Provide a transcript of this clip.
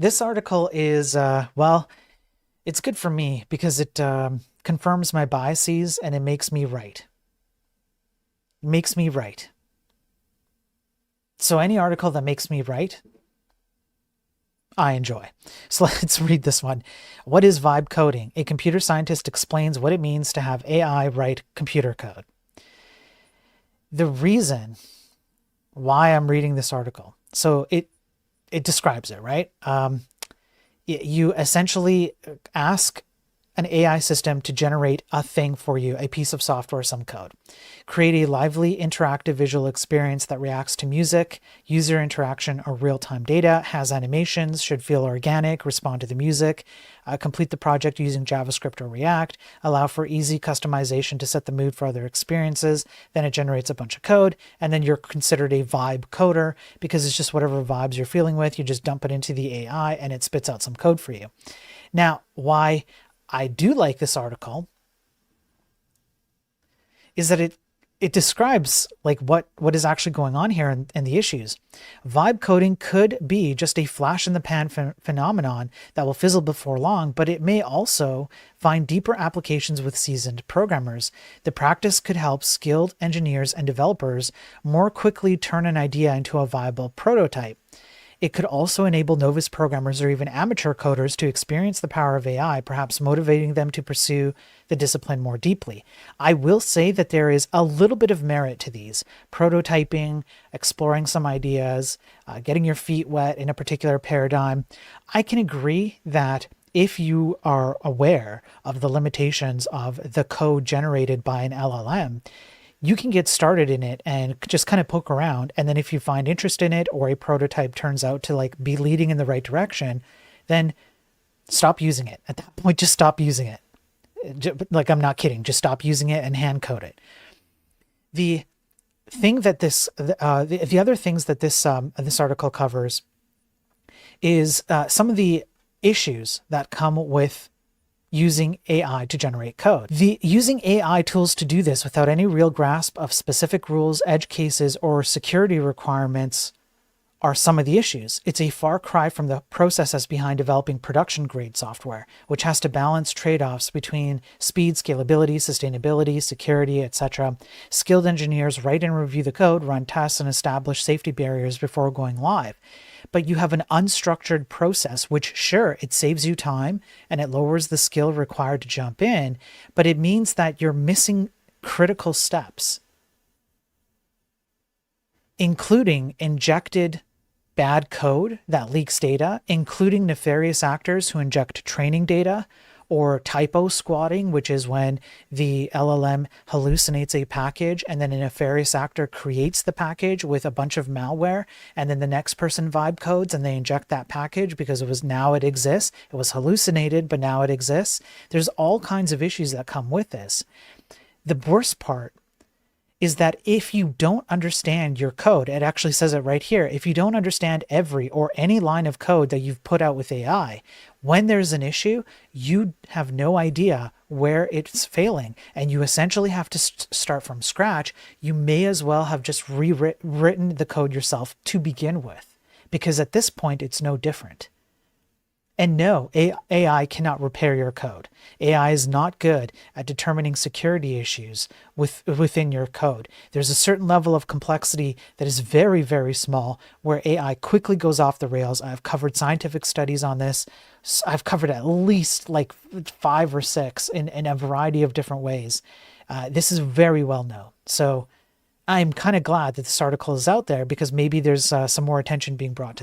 This article is, well, it's good for me because it confirms my biases and it makes me right. It makes me right. So any article that makes me right, I enjoy. So let's read this one. What is vibe coding? A computer scientist explains what it means to have AI write computer code. The reason why I'm reading this article, so it describes it, right? You essentially ask an AI system to generate a thing for you, a piece of software, some code. Create a lively, interactive visual experience that reacts to music, user interaction, or real-time data, has animations, should feel organic, respond to the music, complete the project using JavaScript or React, allow for easy customization to set the mood for other experiences. Then it generates a bunch of code, and then you're considered a vibe coder because it's just whatever vibes you're feeling with, you just dump it into the AI and it spits out some code for you. Now, why I do like this article is that it describes like what is actually going on here and the issues. Vibe coding could be just a flash in the pan phenomenon that will fizzle before long, but it may also find deeper applications with seasoned programmers. The practice could help skilled engineers and developers more quickly turn an idea into a viable prototype. It could also enable novice programmers or even amateur coders to experience the power of AI, perhaps motivating them to pursue the discipline more deeply. I will say that there is a little bit of merit to these. Prototyping, exploring some ideas, getting your feet wet in a particular paradigm. I can agree that if you are aware of the limitations of the code generated by an LLM, you can get started in it and just kind of poke around. And then if you find interest in it or a prototype turns out to like be leading in the right direction, then stop using it. At that point, just stop using it. Like, I'm not kidding. Just stop using it and hand code it. The thing that the other things that this article covers is some of the issues that come with using AI to generate code. Using AI tools to do this without any real grasp of specific rules, edge cases, or security requirements are some of the issues. It's a far cry from the processes behind developing production-grade software, which has to balance trade-offs between speed, scalability, sustainability, security, etc. Skilled engineers write and review the code, run tests, and establish safety barriers before going live. But you have an unstructured process, which sure, it saves you time and it lowers the skill required to jump in, but it means that you're missing critical steps, including injected bad code that leaks data, including nefarious actors who inject training data, or typo squatting, which is when the LLM hallucinates a package and then a nefarious actor creates the package with a bunch of malware, and then the next person vibe codes and they inject that package because it exists. It was hallucinated, but now it exists. There's all kinds of issues that come with this. The worst part is that if you don't understand your code, it actually says it right here, if you don't understand every or any line of code that you've put out with AI, when there's an issue, you have no idea where it's failing, and you essentially have to start from scratch. You may as well have just rewritten the code yourself to begin with, because at this point, it's no different. And no, AI cannot repair your code. AI is not good at determining security issues within your code. There's a certain level of complexity that is very, very small where AI quickly goes off the rails. I've covered scientific studies on this. I've covered at least like 5 or 6 in a variety of different ways. This is very well known. So I'm kind of glad that this article is out there because maybe there's some more attention being brought to